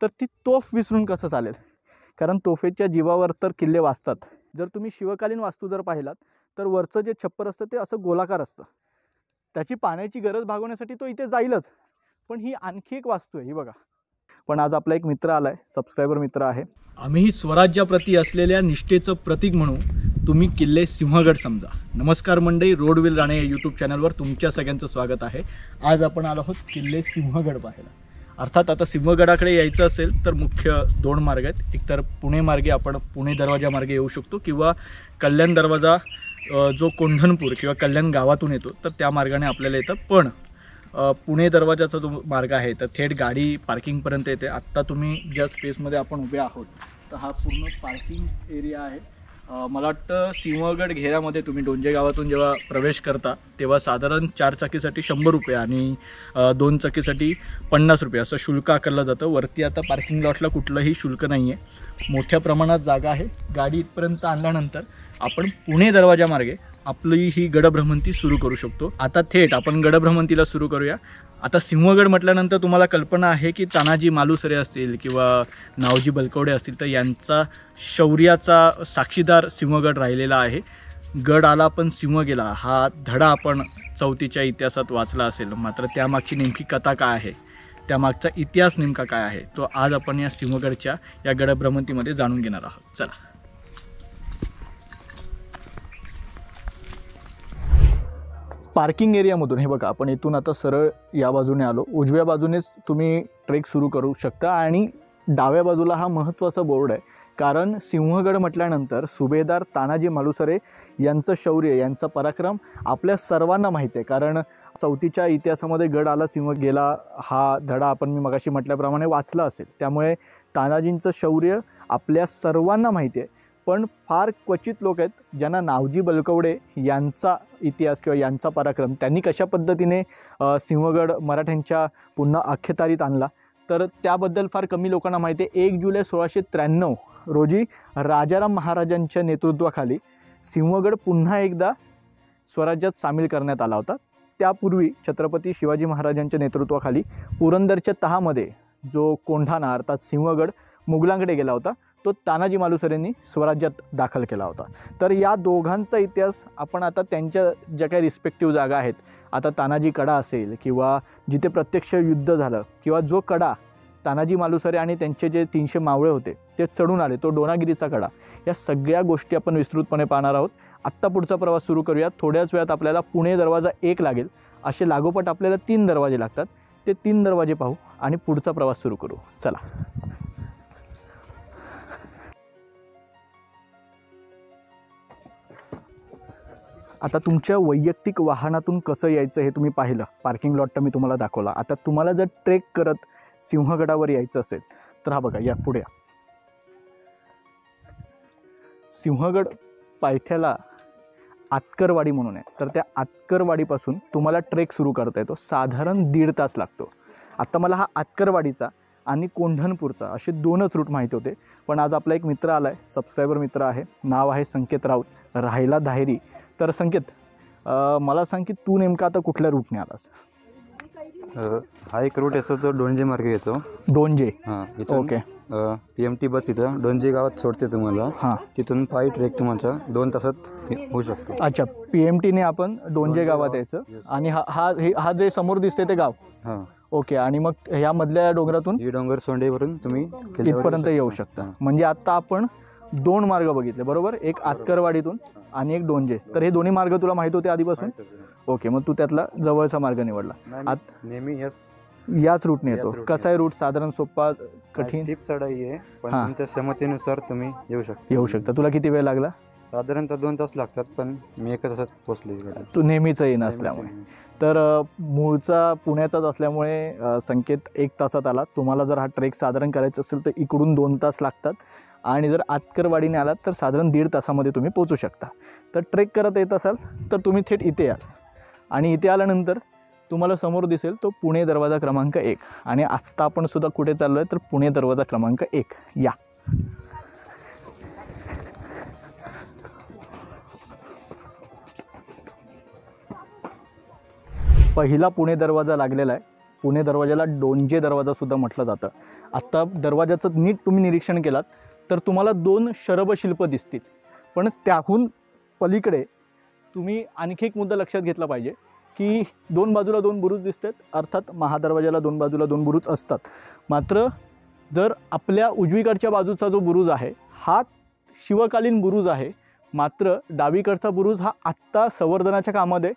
तर ती तोफ विसरून कसं चालेल, कारण तोफेच्या जीवावर तर किल्ले वाचतात. जर तुम्ही शिवकालीन वास्तू जर पाहिलात तर वरचं जे छप्पर असतं ते असं गोलाकार असतं, त्याची पाण्याची गरज भागवण्यासाठी तो इथे जाईलच. पण ही आणखी एक वास्तू आहे, ही बघा. पण आज आपला एक मित्र आलाय, सबस्क्रायबर मित्र आहे. आम्ही स्वराज्याप्रती असलेल्या निष्ठेचं प्रतीक म्हणू तुम्ही किल्ले सिंहगड समजा. नमस्कार मंडळी, रोडविल राणे या यूट्यूब चॅनलवर तुमच्या सगळ्यांचं स्वागत आहे. आज आपण आलो आहोत किल्ले सिंहगड पाहायला. अर्थात आता सिंहगडाकडे यायचं असेल तर मुख्य दोन मार्ग आहेत. एक तर पुणे मार्गे आपण पुणे दरवाजा मार्गे येऊ शकतो, किंवा कल्याण दरवाजा जो कोंढणपूर किंवा कल्याण गावातून येतो तर त्या मार्गाने आपल्याला येतं. पण पुणे दरवाजाचा जो मार्ग आहे तर थेट गाडी पार्किंगपर्यंत येते. आत्ता तुम्ही ज्या स्पेसमध्ये आपण उभे आहोत तर हा पूर्ण पार्किंग एरिया आहे. मला वाटतं सिंहगड घेऱ्यामध्ये तुम्ही डोंजे गावातून जेव्हा प्रवेश करता तेव्हा साधारण 4 चाकीसाठी 100 रुपये आणि 2 चाकीसाठी 50 रुपये असं शुल्क आकारलं जातं. वरती आता पार्किंग लॉटला कुठलंही शुल्क नाही आहे, मोठ्या प्रमाणात जागा आहे. गाडी इथपर्यंत आणल्यानंतर आपण पुणे दरवाजा मार्गे आपली ही गडभ्रमंती सुरू करू शकतो. आता थेट आपण गडभ्रमंतीला सुरू करूया. आता सिंहगड म्हटल्यानंतर तुम्हाला कल्पना आहे की तानाजी मालुसरे असतील किंवा नावजी बलकवडे असतील तर यांचा शौर्याचा साक्षीदार सिंहगड राहिलेला आहे. गड आला पण सिंह गेला हा धडा आपण चौथीच्या इतिहासात वाचला असेल. मात्र त्यामागची नेमकी कथा काय आहे, त्यामागचा इतिहास नेमका काय आहे, तो आज आपण या सिंहगडच्या या गडभ्रमंतीमध्ये जाणून घेणार आहोत. चला. पार्किंग एरियामधून हे बघा, आपण इथून आता सरळ या बाजूने आलो. उजव्या बाजूनेच तुम्ही ट्रेक सुरू करू शकता आणि डाव्या बाजूला हा महत्त्वाचा बोर्ड आहे, कारण सिंहगड म्हटल्यानंतर सुभेदार तानाजी मालुसरे यांचं शौर्य, यांचा पराक्रम आपल्या सर्वांना माहिती आहे. कारण चौथीच्या इतिहासामध्ये गड आला सिंह गेला हा धडा आपण मी मगाशी म्हटल्याप्रमाणे वाचला असेल. त्यामुळे तानाजींचं शौर्य आपल्या सर्वांना माहिती आहे. पण फार क्वचित लोक आहेत ज्यांना नावजी बलकवडे यांचा इतिहास किंवा यांचा पराक्रम, त्यांनी कशा पद्धतीने सिंहगड मराठ्यांच्या पुन्हा अख्यातारीत आणला, तर त्याबद्दल फार कमी लोकांना माहिती आहे. 1 जुलै 1693 रोजी राजाराम महाराजांच्या नेतृत्वाखाली सिंहगड पुन्हा एकदा स्वराज्यात सामील करण्यात आला होता. त्यापूर्वी छत्रपती शिवाजी महाराजांच्या नेतृत्वाखाली पुरंदरच्या तहामध्ये जो कोंढाणा अर्थात सिंहगड मुघलांकडे गेला होता तो तानाजी मालुसरेंनी स्वराज्यात दाखल केला होता. तर या दोघांचा इतिहास आपण आता त्यांच्या ज्या काही रिस्पेक्टिव्ह जागा आहेत, आता तानाजी कडा असेल किंवा जिथे प्रत्यक्ष युद्ध झालं, किंवा जो कडा तानाजी मालुसरे आणि त्यांचे जे 300 मावळे होते ते चढून आले, तो डोनागिरीचा कडा, या सगळ्या गोष्टी आपण विस्तृतपणे पाहणार आहोत. आत्ता पुढचा प्रवास सुरू करूया. थोड्याच वेळात आपल्याला पुणे दरवाजा 1 लागेल. असे लागोपाठ आपल्याला 3 दरवाजे लागतात. ते 3 दरवाजे पाहू आणि पुढचा प्रवास सुरू करू. चला. आता तुमच्या वैयक्तिक वाहनातून कसं यायचं हे तुम्ही पाहिलं. पार्किंग लॉट मी तुम्हाला दाखवला. आता तुम्हाला जर ट्रेक करत सिंहगडावर यायचं असेल तर हा बघा, या पुढे सिंहगड पायथ्याला आतकरवाडी म्हणून आहे. तर त्या आतकरवाडीपासून तुम्हाला ट्रेक सुरू करता येतो. साधारण 1.5 तास लागतो. आता मला हा आतकरवाडीचा आणि कोंढणपूरचा असे 2च रूट माहिती होते. पण आज आपला एक मित्र आला आहे, सबस्क्रायबर मित्र आहे, नाव आहे संकेत राऊत, राहायला धायरी. तर संकेत, मला सांग की तू नेमका आता कुठल्या रूटने आलास? हा एक रूट येतो तो डोंजे मार्गे येतो. डोंजे, हां. ओके. PMT बस इथं डोंजे गावात सोडते तुम्हाला. हां. तिथून पायी ट्रेक तुमचा 2 तासात होऊ शकतो. अच्छा, PMTने आपण डोंजे गावात यायचं आणि हा जे समोर दिसते ते गाव. हां. ओके. आणि मग ह्या मधल्या डोंगरातून ही डोंगर सोंडेवरून तुम्ही इथपर्यंत येऊ शकता. म्हणजे आता आपण 2 मार्ग बघितले बरोबर, एक आतकरवाडीतून आणि एक डोंजे. तर हे दोन्ही मार्ग तुला माहित होते आधीपासून? ओके, मग तू त्यातला जवळचा मार्ग निवडला. नेहमी याच रूटने येतो. कसा आहे रूट? साधारण सोपा, कठीण? स्टीप चढाई आहे, पण तुमच्या क्षमतेनुसार तुम्ही येऊ शकता. तुला किती वेळ लागला? साधारणतः 2 तास लागतात, पण मी 1 तासात पोहोचलो. तू नेहमीच येणं असल्यामुळे. तर मूळचा पुण्याचाच असल्यामुळे संकेत 1 तासात आला. तुम्हाला जर हा ट्रेक साधारण करायचा असेल तर इकडून 2 तास लागतात आणि जर आतकरवाडीने आलात तर साधारण 1.5 तासामध्ये तुम्ही पोहोचू शकता. तर ट्रेक करत येत असाल तर तुम्ही थेट इथे याल आणि इथे आल्यानंतर तुम्हाला समोर दिसेल तो पुणे दरवाजा क्रमांक 1. आणि आत्ता आपण सुद्धा कुठे चाललो आहे तर पुणे दरवाजा क्रमांक 1. या. पहिला पुणे दरवाजा लागलेला आहे. पुणे दरवाजाला डोंजे दरवाजासुद्धा म्हटलं जातं. आत्ता दरवाजाचं नीट तुम्ही निरीक्षण केलात तर तुम्हाला 2 शरभशिल्प दिसतील, पण त्याहून पलीकडे तुम्ही आणखी एक मुद्दा लक्षात घेतला पाहिजे की 2 बाजूला 2 बुरुज दिसतात. अर्थात महादरवाजाला 2 बाजूला 2 बुरुज असतात. मात्र जर आपल्या उजवीकडच्या बाजूचा जो बुरुज आहे हा शिवकालीन बुरुज आहे, मात्र डावीकडचा बुरुज हा आत्ता संवर्धनाच्या कामामध्ये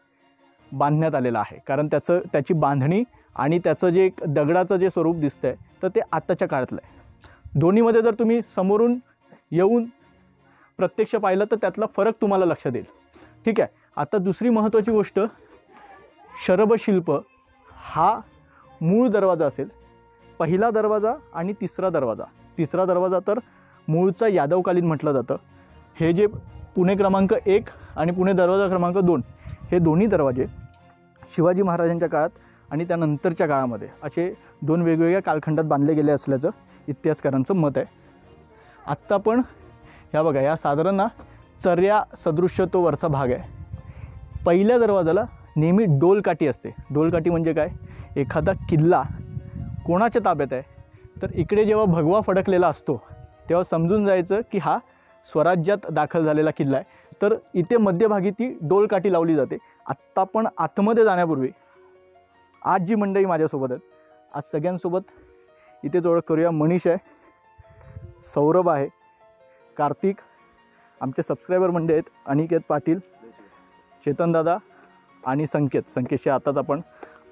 बांधण्यात आलेला आहे. कारण त्याची बांधणी आणि त्याचं जे एक दगडाचं जे स्वरूप दिसतंय तर ते आत्ताच्या काळातलं आहे. दोन्हीमध्ये जर तुम्ही समोरून येऊन प्रत्यक्ष पाहिलं तर त्यातला फरक तुम्हाला लक्षात येईल. ठीक आहे. आता दुसरी महत्त्वाची गोष्ट, शरभशिल्प हा मूळ दरवाजा असेल, पहिला दरवाजा आणि तिसरा दरवाजा. तिसरा दरवाजा तर मूळचा यादवकालीन म्हटलं जातं. हे जे पुणे क्रमांक 1 आणि पुणे दरवाजा क्रमांक 2 हे दोन्ही दरवाजे शिवाजी महाराजांच्या काळात आणि त्यानंतरच्या काळामध्ये असे 2 वेगवेगळ्या कालखंडात बांधले गेले असल्याचं इतिहासकारांचं मत आहे. आत्ता पण ह्या बघा, या साधारण ना चर्या सदृश्य तो वरचा भाग आहे. पहिल्या दरवाजाला नेहमी डोलकाठी असते. डोलकाठी म्हणजे काय? एखादा किल्ला कोणाच्या ताब्यात आहे तर इकडे जेव्हा भगवा फडकलेला असतो तेव्हा समजून जायचं की हा स्वराज्यात दाखल झालेला किल्ला आहे. तर इथे मध्यभागी ती डोलकाठी लावली जाते. आत्ता पण आतमध्ये जाण्यापूर्वी आज जी मंडळी माझ्यासोबत आहेत, आज सगळ्यांसोबत इथेच ओळख करूया. मनीष आहे, सौरभ आहे, कार्तिक, आमचे सबस्क्रायबर मंडळी आहेत, अनिकेत पाटील, चेतन दादा आणि संकेतशी आताच आपण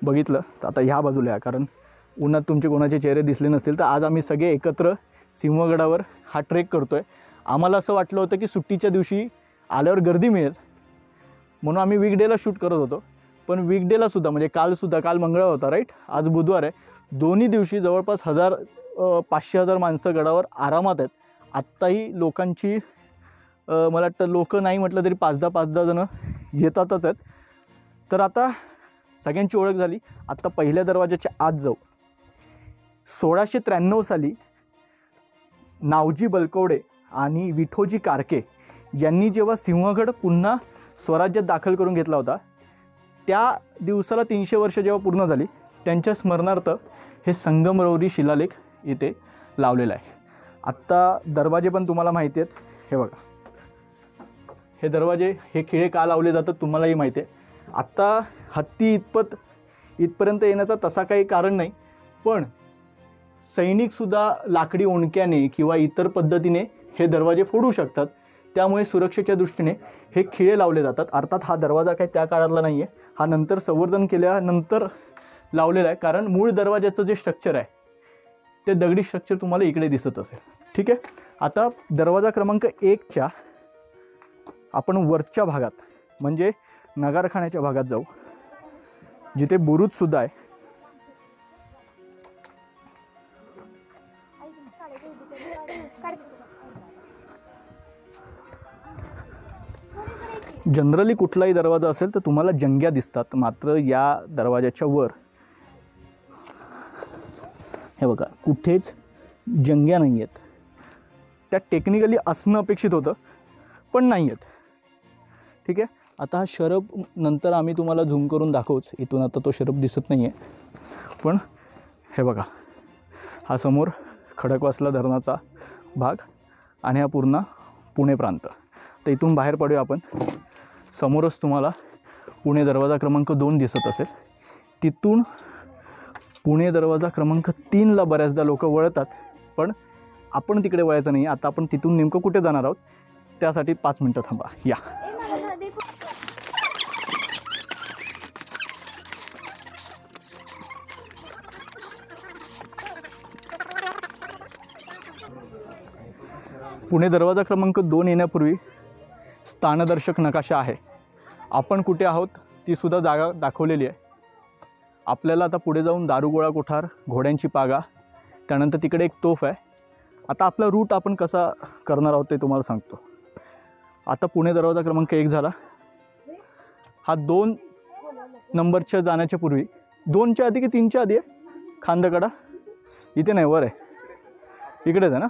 बघितलं. तर आता ह्या बाजूला आहे, कारण उन्हात तुमचे कोणाचे चेहरे दिसले नसतील. तर आज आम्ही सगळे एकत्र सिंहगडावर हा ट्रेक करतो आहे. आम्हाला असं वाटलं होतं की सुट्टीच्या दिवशी आल्यावर गर्दी मिळेल म्हणून आम्ही वीकडेला शूट करत होतो, पण वीकडेलासुद्धा म्हणजे काल मंगळवार होता राईट, आज बुधवार आहे. दोन्ही दिवशी जवळपास 500-1000 माणसं गडावर आरामात आहेत. आत्ताही लोकांची मला वाटतं लोक नाही म्हटलं तरी 5-10 जणं येतातच आहेत. तर आता सगळ्यांची ओळख झाली. आत्ता पहिल्या दरवाजाच्या आत जाऊ. 1693 साली नावजी बलकवडे आणि विठोजी कारके यांनी जेव्हा सिंहगड पुन्हा स्वराज्यात दाखल करून घेतला होता, त्या दिवसाला 300 वर्ष जेव्हा पूर्ण झाली त्यांच्या स्मरणार्थ हे संगमरवरी शिलालेख इथे लावलेला आहे. आत्ता दरवाजे पण तुम्हाला माहिती आहेत. हे बघा, हे दरवाजे, हे खिळे का लावले जातात तुम्हालाही माहिती आहे. आत्ता हत्ती इथपर्यंत येण्याचा तसा काही कारण नाही, पण सैनिकसुद्धा लाकडी ओंडक्याने किंवा इतर पद्धतीने हे दरवाजे फोडू शकतात. त्यामुळे सुरक्षेच्या दृष्टीने हे खिळे लावले जातात. अर्थात हा दरवाजा काही त्या काळातला नाही आहे, हा नंतर संवर्धन केल्यानंतर लावलेला आहे. कारण मूळ दरवाजाचं जे स्ट्रक्चर आहे ते दगडी स्ट्रक्चर तुम्हाला इकडे दिसत असेल. ठीक आहे. आता दरवाजा क्रमांक 1च्या आपण वरच्या भागात म्हणजे नगारखान्याच्या भागात जाऊ, जिथे बुरुजसुद्धा आहे. जनरली कुठलाही दरवाजा असेल तर तुम्हाला जंग्या दिसतात, मात्र या दरवाजाच्या वर हे बघा कुठेच जंग्या नाही आहेत. त्या टेक्निकली असणं अपेक्षित होतं पण नाही आहेत. ठीक आहे. आता हा शरभ नंतर आम्ही तुम्हाला झूम करून दाखवूच. इथून आता तो शरभ दिसत नाही आहे, पण हे बघा हा समोर खडकवासला धरणाचा भाग आणि हा पूर्ण पुणे प्रांत. तर इथून बाहेर पडूया आपण. समोरच तुम्हाला पुणे दरवाजा क्रमांक 2 दिसत असेल. तिथून पुणे दरवाजा क्रमांक 3ला बऱ्याचदा लोक वळतात, पण आपण तिकडे वळायचं नाही. आता आपण तिथून नेमकं कुठे जाणार आहोत त्यासाठी 5 मिनटं थांबा. या पुणे दरवाजा क्रमांक 2 येण्यापूर्वी स्थानदर्शक नकाशा आहे. आपण कुठे आहोत ती सुद्धा जागा दाखवलेली आहे. आपल्याला आता पुढे जाऊन दारुगोळा कोठार, घोड्यांची पागा, त्यानंतर तिकडे एक तोफ आहे. आता आपला रूट आपण कसा करणार आहोत ते तुम्हाला सांगतो. आता पुणे दरवाजा क्रमांक 1 झाला. हा 2 नंबरच्या जाण्याच्या पूर्वी, 2च्या आधी की 3च्या आधी आहे खांदकडा. इथे नाही, वर आहे, इकडेच आहे ना.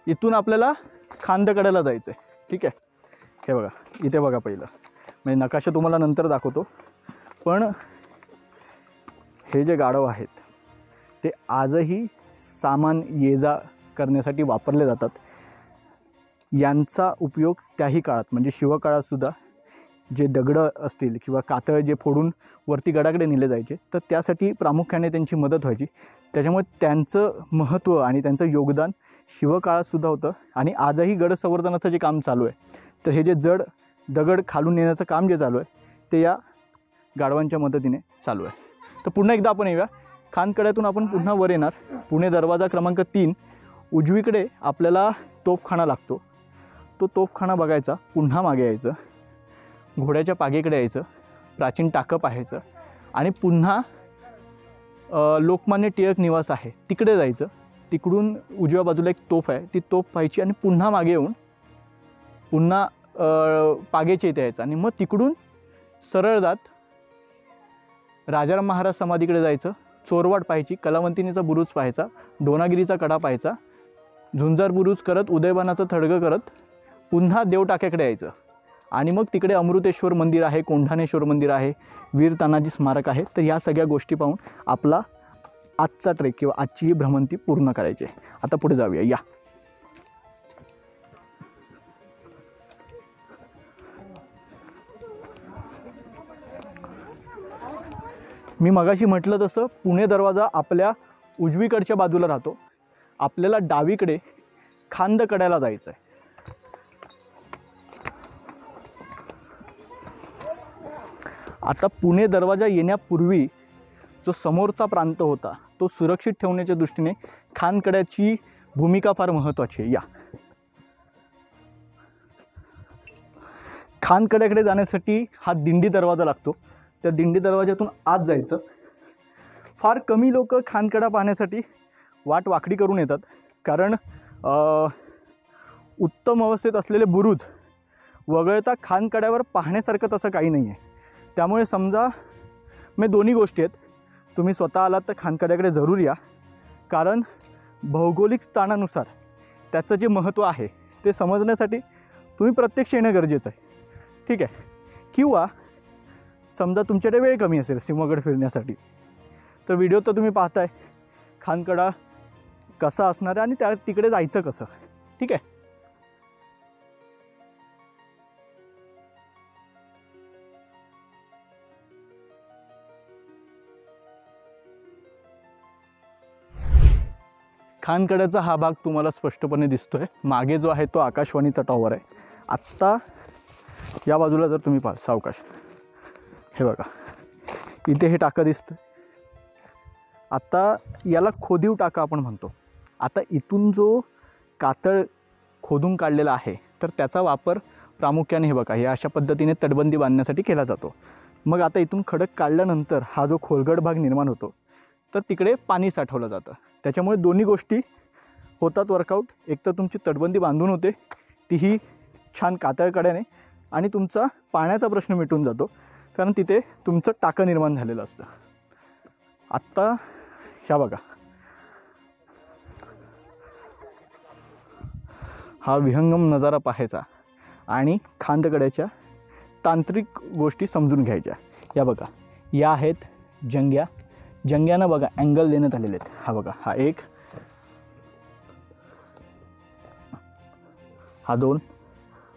इथून आपल्याला खांदकड्याला जायचं आहे. ठीक आहे. हे बघा इथे बघा पहिलं, म्हणजे नकाशा तुम्हाला नंतर दाखवतो, पण हे जे गाढव आहेत ते आजही सामान ये जा करण्यासाठी वापरले जातात. यांचा उपयोग त्याही काळात म्हणजे शिवकाळातसुद्धा जे दगडं असतील किंवा कातळ जे फोडून वरती गडाकडे नेले जायचे तर त्यासाठी प्रामुख्याने त्यांची मदत व्हायची. त्याच्यामुळे त्यांचं महत्त्व आणि त्यांचं योगदान शिवकाळातसुद्धा होतं आणि आजही गड संवर्धनाचं जे काम चालू आहे तर हे जे जड दगड खालून नेण्याचं काम जे चालू आहे ते या गाढवांच्या मदतीने चालू आहे. तर पुन्हा एकदा आपण येऊया. खानकड्यातून आपण पुन्हा वर येणार. पुणे दरवाजा क्रमांक 3 उजवीकडे आपल्याला तोफखाना लागतो. तो तोफखाना बघायचा, पुन्हा मागे यायचं, घोड्याच्या पागेकडे यायचं, प्राचीन टाकं पाहायचं आणि पुन्हा लोकमान्य टिळक निवास आहे तिकडे जायचं. तिकडून उजव्या बाजूला एक तोफ आहे, ती तोफ पाहायची आणि पुन्हा मागे येऊन पुन्हा पागेच्या इथे यायचं आणि मग तिकडून सरळ जात राजाराम महाराज समाधीकडे जायचं, चोरवाड पाहायची, कलावंतिनीचा बुरुज पाहायचा, डोनागिरीचा कडा पाहायचा, झुंजार बुरुज करत उदयबानाचं थडगं करत पुन्हा देवटाक्याकडे यायचं आणि मग तिकडे अमृतेश्वर मंदिर आहे, कोंढाणेश्वर मंदिर आहे, वीर तानाजी स्मारक आहे. तर या सगळ्या गोष्टी पाहून आपला आजचा ट्रेक किंवा आजची ही भ्रमंती पूर्ण करायची आहे. आता पुढे जाऊया. या मी मगाशी म्हटलं तसं पुणे दरवाजा आपल्या उजवीकडच्या बाजूला राहतो. आपल्याला डावीकडे खांदकड्याला जायचं आहे. आता पुणे दरवाजा येण्यापूर्वी जो समोरचा प्रांत होता तो सुरक्षित ठेवण्याच्या दृष्टीने खानकड्याची भूमिका फार महत्त्वाची आहे. या खानकड्याकडे जाण्यासाठी हा दिंडी दरवाजा लागतो. त्या दिंडी दरवाज्यातून आत जायचं. फार कमी लोक खानकडा पाहण्यासाठी वाट वाकडी करून येतात कारण उत्तम अवस्थेत असलेले बुरुज वगळता खानकड्यावर पाहण्यासारखं तसं काही नाही आहे. त्यामुळे समजा मी दोन्ही गोष्टी आहेत. तुम्ही स्वतः आलात तर खानकड्याकडे जरूर या कारण भौगोलिक स्थानानुसार त्याचं जे महत्त्व आहे ते समजण्यासाठी तुम्ही प्रत्यक्ष येणं गरजेचं आहे. ठीक आहे. किंवा समजा तुमच्याकडे वेळ कमी असेल सिंहगड फिरण्यासाठी तर व्हिडिओ तर तुम्ही पाहताय खानकडा कसा असणार आहे आणि तिकडे जायचं कसं. ठीक आहे. खानकड्याचा हा भाग तुम्हाला स्पष्टपणे दिसतोय. मागे जो आहे तो आकाशवाणीचा टॉवर आहे. आत्ता या बाजूला जर तुम्ही पाहाल सावकाश हे बघा इथे हे टाकं दिसतं. आता याला खोदीव टाका आपण म्हणतो. आता इथून जो कातळ खोदून काढलेला आहे तर त्याचा वापर प्रामुख्याने हे बघा हे अशा पद्धतीने तटबंदी बांधण्यासाठी केला जातो. मग आता इथून खडक काढल्यानंतर हा जो खोलगट भाग निर्माण होतो तर तिकडे पाणी साठवलं जातं. त्याच्यामुळे दोन्ही गोष्टी होतात वर्कआउट. एक तर तुमची तटबंदी बांधून होते तीही छान कातळकड्याने आणि तुमचा पाण्याचा प्रश्न मिटून जातो कारण तिथे तुमचं टाकं निर्माण झालेलं असतं. आत्ता ह्या बघा हा विहंगम नजारा पाहायचा आणि खांदकड्याच्या तांत्रिक गोष्टी समजून घ्यायच्या. या बघा या आहेत जंग्या. जंग्यानं बघा अँगल देण्यात आलेले आहेत. हा बघा हा 1 हा 2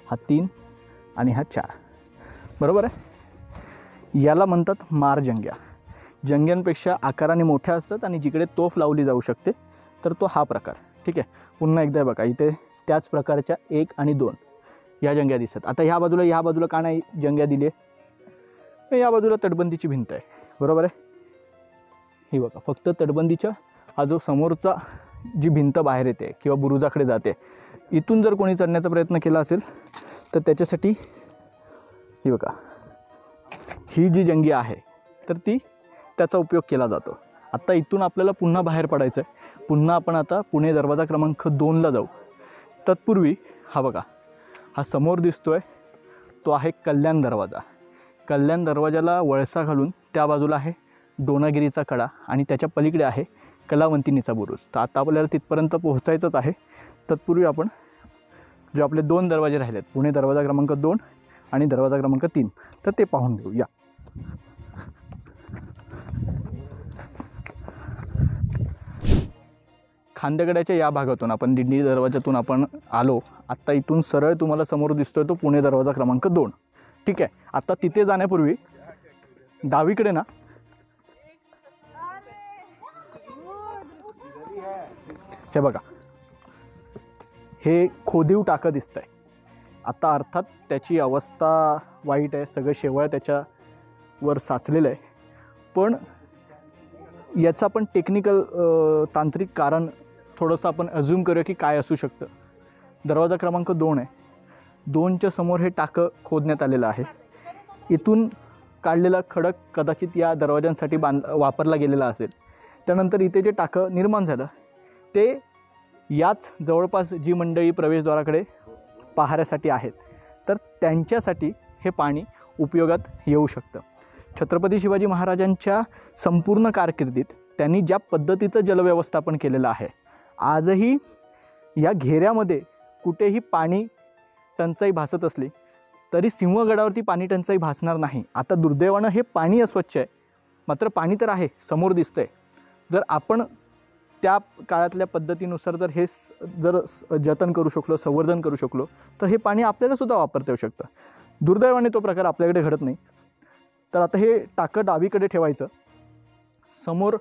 हा 3 आणि हा 4 बरोबर आहे. याला म्हणतात मार जंग्या. जंग्यांपेक्षा आकाराने मोठ्या असतात आणि जिकडे तोफ लावली जाऊ शकते तर तो हा प्रकार. ठीक आहे. पुन्हा एकदा बघा इथे त्याच प्रकारच्या 1 आणि 2 या जंग्या दिसतात. आता ह्या बाजूला का नाही जंग्या दिली आहे. या बाजूला तटबंदीची भिंत आहे बरोबर आहे. ही बघा फक्त तटबंदीच्या हा जो समोरचा जी भिंत बाहेर येते किंवा बुरुजाकडे जाते इथून जर कोणी चढण्याचा प्रयत्न केला असेल तर त्याच्यासाठी ही बघा ही जी जंगी आहे तर त्याचा उपयोग केला जातो. आता इथून आपल्याला पुन्हा बाहेर पडायचं आहे. पुन्हा आपण आता पुणे दरवाजा क्रमांक 2ला जाऊ. तत्पूर्वी हा बघा हा समोर दिसतोय तो आहे कल्याण दरवाजा. कल्याण दरवाजाला वळसा घालून त्या बाजूला आहे डोनागिरीचा कडा आणि त्याच्या पलीकडे आहे कलावंतिनीचा बुरुज. तर आता आपल्याला तिथपर्यंत पोहोचायचंच आहे. तत्पूर्वी आपण जे आपले 2 दरवाजे राहिलेत पुणे दरवाजा क्रमांक 2 आणि दरवाजा क्रमांक 3 तर ते पाहून घेऊ. या खांदेकड्याच्या या भागातून आपण दिंडी दरवाजातून आपण आलो. आत्ता इथून सरळ तुम्हाला समोर दिसतोय तो पुणे दरवाजा क्रमांक 2. ठीक आहे. आता तिथे जाण्यापूर्वी डावीकडे ना हे बघा, हे खोदीव टाकं दिसतंय. आता अर्थात त्याची अवस्था वाईट आहे, सगळं शेवाळ त्याच्यावर साचलेलं आहे. पण याचं आपण टेक्निकल तांत्रिक कारण थोडंसं आपण अज्यूम करूया की काय असू शकतं. दरवाजा क्रमांक 2 आहे. 2च्या समोर हे टाकं खोदण्यात आलेलं आहे. इथून काढलेला खडक कदाचित या दरवाजांसाठी वापरला गेलेला असेल. त्यानंतर इथे जे टाकं निर्माण झालं ते याच जवळपास जी मंडळी प्रवेशद्वाराकडे पाहण्यासाठी आहेत तर त्यांच्यासाठी हे पाणी उपयोगात येऊ शकतं. छत्रपती शिवाजी महाराजांच्या संपूर्ण कारकिर्दीत त्यांनी ज्या पद्धतीचं जलव्यवस्थापन केलेलं आहे, आजही या घेऱ्यामध्ये कुठेही पाणी टंचाई भासत असली तरी सिंहगडावरती पाणी टंचाई भासणार नाही. आता दुर्दैवानं हे पाणी अस्वच्छ आहे, मात्र पाणी तर आहे, समोर दिसतंय. जर आपण त्या काळातल्या पद्धतीनुसार जर हे जर जतन करू शकलो, संवर्धन करू शकलो तर हे पाणी आपल्यालासुद्धा वापरता येऊ शकतं. दुर्दैवाने तो प्रकार आपल्याकडे घडत नाही. तर आता हे टाकं डावीकडे ठेवायचं, समोर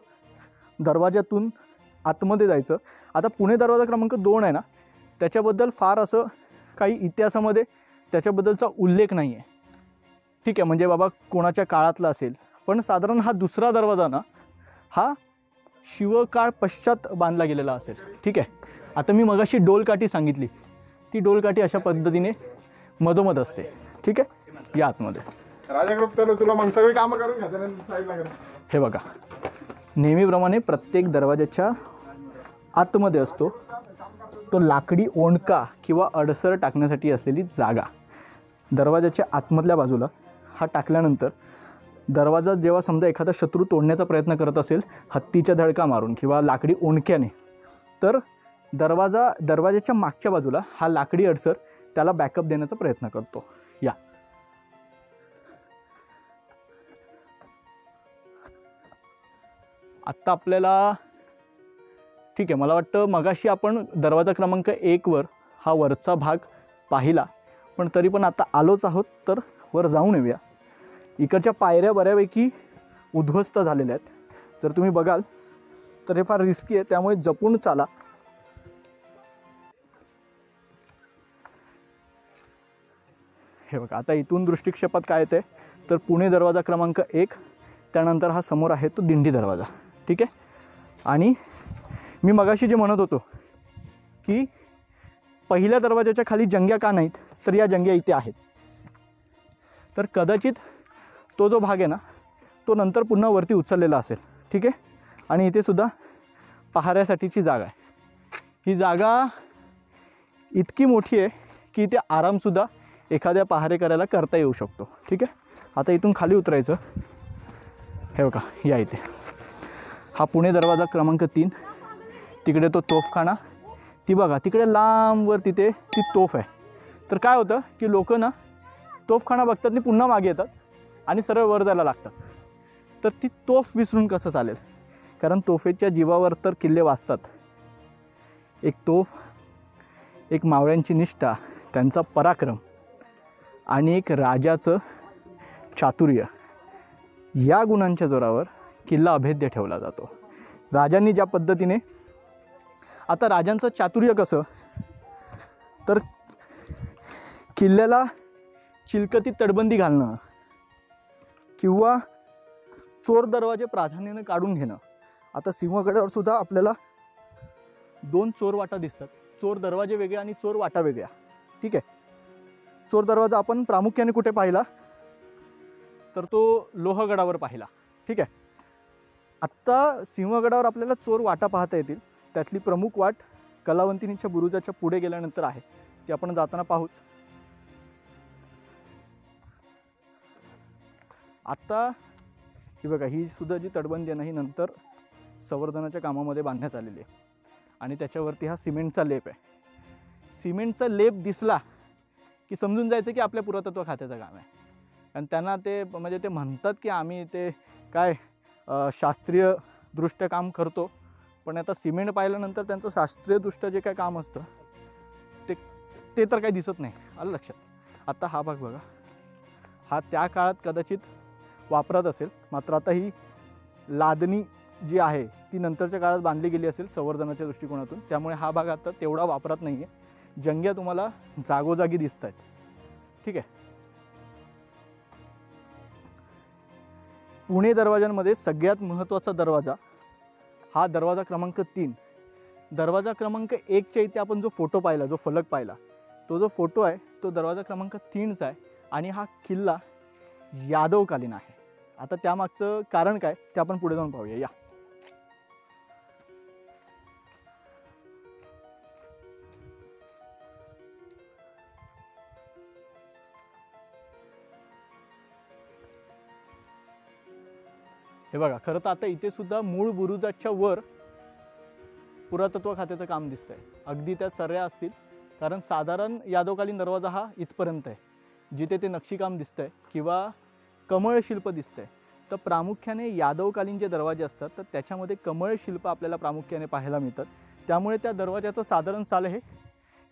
दरवाजातून आतमध्ये जायचं. आता पुणे दरवाजा क्रमांक 2 आहे ना, त्याच्याबद्दल फार असं काही इतिहासामध्ये त्याच्याबद्दलचा उल्लेख नाही आहे. ठीक आहे, म्हणजे बाबा कोणाच्या काळातला असेल, पण साधारण हा दुसरा दरवाजा ना हा शिवकाळ पश्चात बांधला गेलेला असेल. ठीक आहे. आता मी मगाशी डोलकाठी सांगितली, ती डोलकाठी अशा पद्धतीने मधोमध असते. ठीक आहे. या आतमध्ये राजाग्रुप तर तुला मग सगळी कामं करून घ्या साईडला. हे बघा, नेहमीप्रमाणे प्रत्येक दरवाजाच्या आतमध्ये असतो तो लाकडी ओंडका किंवा अडसर टाकण्यासाठी असलेली जागा. दरवाजाच्या आतमधल्या बाजूला हा टाकल्यानंतर दरवाजा जेव्हा समजा एखादा शत्रू तोडण्याचा प्रयत्न करत असेल हत्तीच्या धडका मारून किंवा लाकडी ओंडक्याने, तर दरवाजाच्या मागच्या बाजूला हा लाकडी अडसर त्याला बॅकअप देण्याचा प्रयत्न करतो. या आत्ता आपल्याला ठीक आहे, मला वाटतं मगाशी आपण दरवाजा क्रमांक 1 वर हा वरचा भाग पाहिला, पण तरी पण आता आलोच आहोत तर वर जाऊन येऊया. इकडच्या पायऱ्या बऱ्यापैकी उद्ध्वस्त झालेल्या आहेत. जर तुम्ही बघाल तर हे फार रिस्की आहे, त्यामुळे जपून चाला. हे बघा, आता इथून दृष्टिक्षेपात काय येते तर पुणे दरवाजा क्रमांक 1, त्यानंतर हा समोर आहे तो दिंडी दरवाजा. ठीक आहे. आणि मी मगाशी जे म्हणत होतो की पहिल्या दरवाजाच्या खाली जंग्या का नाहीत, तर या जंग्या इथे आहेत. तर कदाचित तो जो भाग आहे ना तो नंतर पुन्हा वरती उचललेला असेल. ठीक आहे. आणि इथे सुद्धा पहाऱ्यासाठीची जागा आहे. ही जागा इतकी मोठी आहे की इथे आरामसुद्धा एखाद्या पहारेकऱ्याला करता येऊ शकतो. ठीक आहे. आता इथून खाली उतरायचं. हे बघा, या इथे हा पुणे दरवाजा क्रमांक 3. तिकडे तो तोफखाना, ती बघा तिकडे लांबवर तिथे ती तोफ आहे. तर काय होतं की लोक ना तोफखाना बघतात आणि पुन्हा मागे येतात आणि सरळ वर जायला लागतात. तर ती तोफ विसरून कसं चालेल, कारण तोफेच्या जीवावर तर किल्ले वाचतात. एक तोफ, एक मावळ्यांची निष्ठा, त्यांचा पराक्रम आणि एक राजाचं चातुर्य, या गुणांच्या जोरावर किल्ला अभेद्य ठेवला जातो. राजांनी ज्या पद्धतीने, आता राजांचं चातुर्य कसं, तर किल्ल्याला चिलकती तटबंदी घालणं किंवा चोर दरवाजे प्राधान्याने काढून घेणं. आता सिंहगडावर सुद्धा आपल्याला 2 चोर वाटा दिसतात. चोर दरवाजे वेगळे आणि चोर वाटा वेगळ्या. ठीक आहे. चोर दरवाजा आपण प्रामुख्याने कुठे पाहिला तर तो लोहगडावर पाहिला. ठीक आहे. आत्ता सिंहगडावर आपल्याला चोर वाटा पाहता येतील. त्यातली प्रमुख वाट कलावंतिनीच्या बुरुजाच्या पुढे गेल्यानंतर आहे, ती आपण जाताना पाहूच. आत्ता ही बघा, ही सुद्धा जी तटबंदी आहे ना ही नंतर संवर्धनाच्या कामामध्ये बांधण्यात आलेली आहे आणि त्याच्यावरती हा सिमेंटचा लेप आहे. सिमेंटचा लेप दिसला की समजून जायचं की आपल्या पुरातत्व खात्याचं काम आहे. आणि त्यांना ते म्हणजे ते म्हणतात की आम्ही ते काय शास्त्रीय दृष्ट्या काम करतो, पण आता सिमेंट पाहिल्यानंतर त्यांचं शास्त्रीयदृष्ट्या जे काय काम असतं ते तर काही दिसत नाही. आलं लक्षात. आता हा भाग बघा, हा त्या काळात कदाचित वापरात असेल, मात्र आता ही लादणी जी आहे ती नंतरच्या काळात बांधली गेली असेल संवर्धनाच्या दृष्टिकोनातून, त्यामुळे हा भाग आता तेवढा वापरात नाही आहे. जंग्या तुम्हाला जागोजागी दिसत आहेत. ठीक आहे. पुणे दरवाजांमध्ये सगळ्यात महत्त्वाचा दरवाजा हा दरवाजा क्रमांक 3. दरवाजा क्रमांक 1च्या इथे आपण जो फोटो पाहिला, जो फलक पाहिला, तो जो फोटो आहे तो दरवाजा क्रमांक 3चा आहे. आणि हा किल्ला यादवकालीन आहे. आता त्यामागचं कारण काय ते आपण पुढे जाऊन पाहूया. या हे बघा, खरं तर आता इथे सुद्धा मूळ बुरुजाच्या वर पुरातत्व खात्याचं काम दिसतंय. अगदी त्यात सर्या असतील, कारण साधारण यादवकालीन दरवाजा हा इथपर्यंत आहे. जिथे ते नक्षीकाम दिसतंय किंवा कमळ शिल्प दिसतंय, तर प्रामुख्याने यादवकालीन जे दरवाजे असतात तर त्याच्यामध्ये कमळ शिल्प आपल्याला प्रामुख्याने पाहायला मिळतात. त्यामुळे त्या दरवाजाचं साधारण साल हे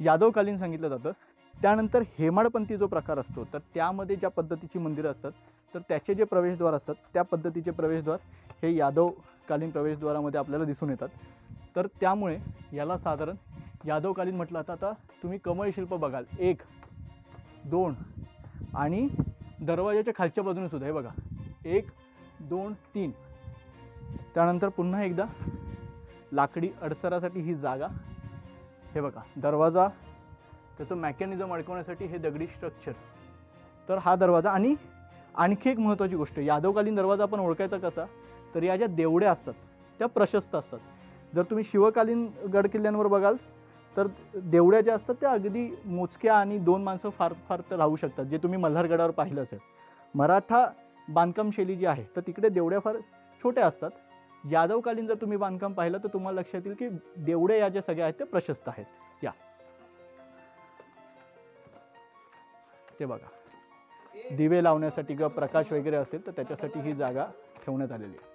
यादवकालीन सांगितलं जातं. त्यानंतर हेमाडपंथी जो प्रकार असतो तर त्यामध्ये ज्या पद्धतीची मंदिरं असतात तर त्याचे जे प्रवेशद्वार असतात त्या पद्धतीचे प्रवेशद्वार हे यादवकालीन प्रवेशद्वारामध्ये आपल्याला दिसून येतात. तर त्यामुळे याला साधारण यादवकालीन म्हटलं जातं. आता तुम्ही कमळ शिल्प बघाल 1, 2 आणि दरवाजाच्या खालच्या बाजूने सुद्धा हे बघा 1, 2, 3. त्यानंतर पुन्हा एकदा लाकडी अडसरासाठी ही जागा, हे बघा दरवाजा, त्याचं मेकॅनिझम अडकवण्यासाठी हे दगडी स्ट्रक्चर. तर हा दरवाजा. आणि आणखी एक महत्त्वाची गोष्ट, यादवकालीन दरवाजा आपण ओळखायचा कसा, तर या ज्या देवड्या असतात त्या प्रशस्त असतात. जर तुम्ही शिवकालीन गडकिल्ल्यांवर बघाल तर देवड्या ज्या असतात त्या अगदी मोजक्या आणि 2 माणसं फार फार तर राहू शकतात, जे तुम्ही मल्हारगडावर पाहिलं असेल. मराठा बांधकाम शैली जी आहे तर तिकडे देवड्या फार छोट्या असतात. यादवकालीन जर तुम्ही बांधकाम पाहिलं तर तुम्हाला लक्षात येईल की देवड्या या ज्या सगळ्या आहेत त्या प्रशस्त आहेत. या ते बघा, दिवे लावण्यासाठी किंवा प्रकाश वगैरे असेल तर त्याच्यासाठी ही जागा ठेवण्यात आलेली आहे.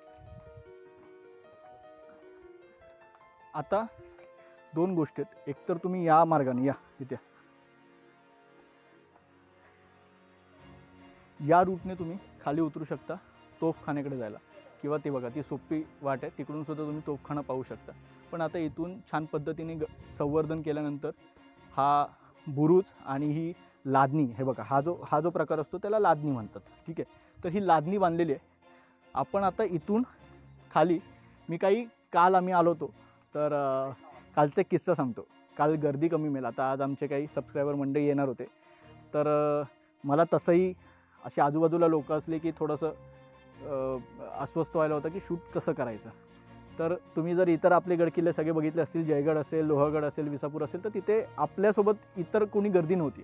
आता 2 गोष्टी आहेत. एक तर तुम्ही या मार्गाने या, इथे या रूटने तुम्ही खाली उतरू शकता तोफखान्याकडे जायला, किंवा ते बघा ती सोपी वाट आहे, तिकडून सुद्धा तुम्ही तोफखाना पाहू शकता. पण आता इथून छान पद्धतीने संवर्धन केल्यानंतर हा बुरुज आणि ही लादणी, हे बघा हा जो प्रकार असतो त्याला लादणी म्हणतात. ठीक आहे. तर ही लादणी बांधलेली आहे. आपण आता इथून खाली, काल आम्ही आलो होतो तर कालचा एक किस्सा सांगतो. काल गर्दी कमी मिळाली. आता आज आमचे काही सबस्क्रायबर मंडळी येणार होते, तर मला तसंही अशी आजूबाजूला लोक असले की थोडंसं अस्वस्थ व्हायला होतं की शूट कसं करायचं. तर तुम्ही जर इतर आपले गडकिल्ले सगळे बघितले असतील, जयगड असेल, लोहगड असेल, विसापूर असेल, तर तिथे आपल्यासोबत इतर कोणी गर्दी नव्हती.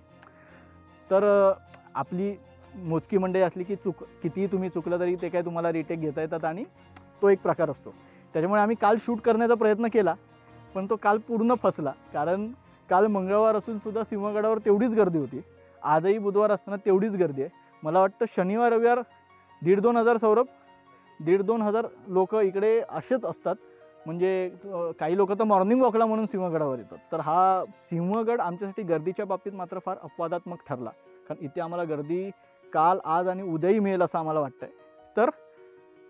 तर आपली मोजकी मंडळी असली की कितीही तुम्ही चुकलं तरी ते काय तुम्हाला रिटेक घेता येतात आणि तो एक प्रकार असतो. त्याच्यामुळे आम्ही काल शूट करण्याचा प्रयत्न केला, पण तो काल पूर्ण फसला. कारण काल मंगळवार असूनसुद्धा सिंहगडावर तेवढीच गर्दी होती. आजही बुधवार असताना तेवढीच गर्दी आहे. मला वाटतं शनिवार रविवार 1,500-2,000 हजार सौरभ, 1,500-2,000 हजार लोक इकडे असेच असतात. म्हणजे काही लोक तर मॉर्निंग वॉकला म्हणून सिंहगडावर येतात. तर हा सिंहगड आमच्यासाठी गर्दीच्या बाबतीत मात्र फार अपवादात्मक ठरला, कारण इथे आम्हाला गर्दी काल, आज आणि उद्याही मिळेल असं आम्हाला वाटतं आहे. तर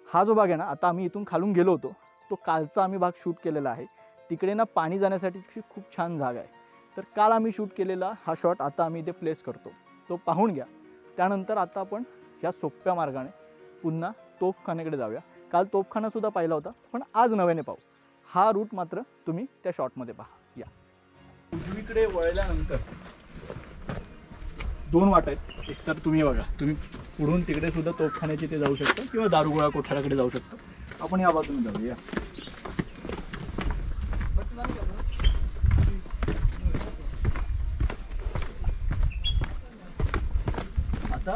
हा जो भाग आहे ना, आता आम्ही इथून खालून गेलो होतो तो कालचा आम्ही भाग शूट केलेला आहे. तिकडे ना पाणी जाण्यासाठीची खूप छान जागा आहे. तर काल आम्ही शूट केलेला हा शॉट आता आम्ही इथे प्लेस करतो, तो पाहून घ्या. त्यानंतर आता आपण या सोप्या मार्गाने पुन्हा तोफखान्याकडे जाऊया. काल तोफखानासुद्धा पाहिला होता, पण आज नव्याने पाहू. हा रूट मात्र तुम्ही त्या शॉटमध्ये पहा. या उजवीकडे वळल्यानंतर 2 वाट आहेत. एक तर तुम्ही बघा, तुम्ही पुढून तिकडे सुद्धा तोफखान्याची ते जाऊ शकता किंवा दारुगोळा कोठाराकडे जाऊ शकता. आपण या बाजूने जाऊया. आता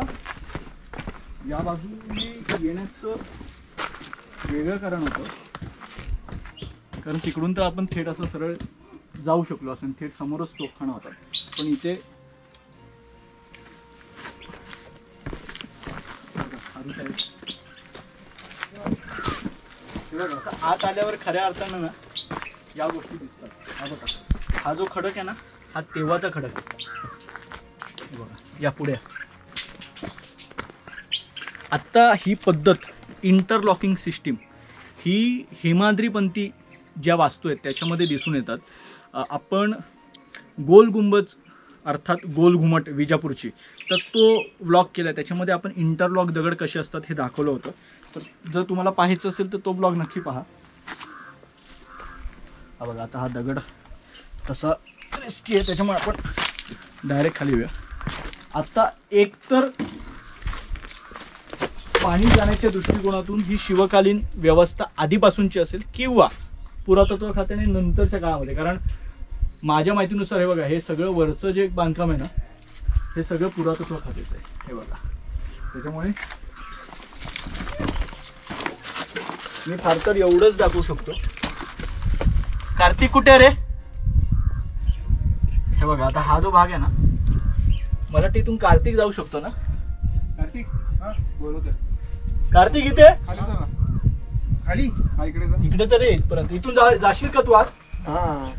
या बाजूने येण्याचं वेगळं कारण होतं, कारण तिकडून तर आपण थेट असं सरळ जाऊ शकलो असं, थेट समोरच तोफखाना होता. पण इथे आत आल्यावर खऱ्या अर्थानं ना या गोष्टी दिसतात. हा बघा, हा जो खडक आहे ना, हा तेव्हाचा खडक आहे. हे बघा, या पुढे आत्ता ही पद्धत इंटरलॉकिंग सिस्टीम ही हेमाद्रीपंथी ज्या वास्तू आहेत त्याच्यामध्ये दिसून येतात. आपण गोल गुंबज अर्थात गोल घुमट विजापूरची, तर तो ब्लॉग केला आहे. त्याच्यामध्ये आपण इंटरलॉक दगड कसे असतात हे दाखवलं होतं. तर जर तुम्हाला पाहायचं असेल तर तो ब्लॉग नक्की पहा. हा बघा, आता हा दगड तसा रिस्की आहे त्याच्यामुळे आपण डायरेक्ट खाली येऊया. आता एकतर पाणी जाण्याच्या दृष्टिकोनातून ही शिवकालीन व्यवस्था आधीपासूनची असेल किंवा पुरातत्व खात्याने नंतरच्या काळामध्ये, कारण माझ्या माहितीनुसार हे बघा, हे सगळं वरचं जे बांधकाम आहे ना, हे सगळं पुरातत्व खात्याचं आहे. हे बघा, त्याच्यामुळे मी फार तर एवढंच दाखवू शकतो. कार्तिक कुठे रे? हे बघा, आता हा जो भाग आहे ना, मला तिथून कार्तिक जाऊ शकतो ना? कार्तिक बोलवतोय. कार्तिक इथे खाली जा ना. खाली हा इकडे जा. इकडे तर रे इथपर्यंत. इथून जाशील का तू आज? हा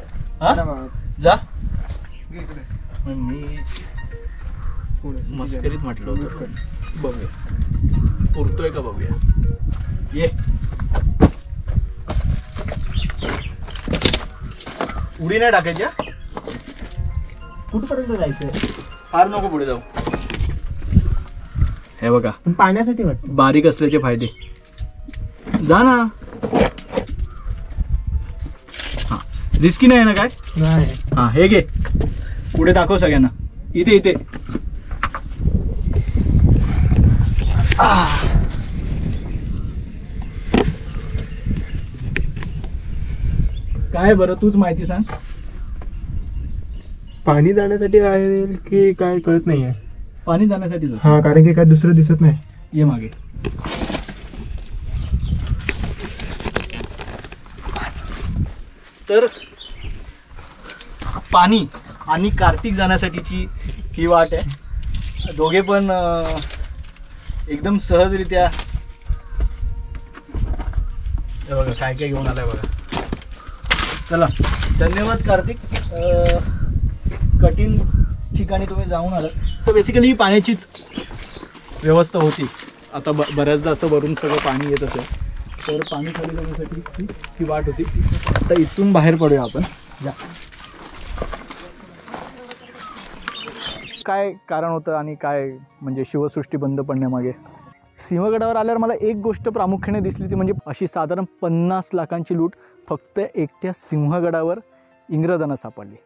जा. घे इकडे. मी मस्करीत म्हटलं होतं. बघूया उरतोय का बघूया. ये, उडी नाही टाकायच्या. कुठपर्यंत जायचंय? फार नको पुढे जाऊ. हे बघा, पाण्यासाठी वाटतं. बारीक असल्याचे फायदे. जा ना. हा, रिस्की नाही ना काय? नाही. हा, हे घे, पुढे दाखव सगळ्यांना. इथे इथे. काय बरं, तूच माहिती सांग. पाणी जाण्यासाठी आहे की काय कळत नाहीये. पाणी जाण्यासाठी जा. हा, कारण की काय दुसरं दिसत नाही. ये मागे. तर पाणी आणि कार्तिक जाण्यासाठीची ही वाट आहे. दोघे पण एकदम सहजरित्या. हे बघा काय काय घेऊन आलाय बघा. चला, धन्यवाद कार्तिक. कठीण ठिकाणी तुम्ही जाऊन आलात. तर बेसिकली ही पाण्याचीच व्यवस्था होती. आता बऱ्याचदा असं वरून सगळं पाणी येत असेल, तर पाणी खाली जाण्यासाठी ही वाट होती. आता इथून बाहेर पडूया आपण. या. काय कारण होतं आणि काय म्हणजे शिवसृष्टी बंद पडण्यामागे? सिंहगडावर आल्यावर मला एक गोष्ट प्रामुख्याने दिसली, ती म्हणजे अशी साधारण 50 लाखांची लूट फक्त एकट्या सिंहगडावर इंग्रजांना सापडली.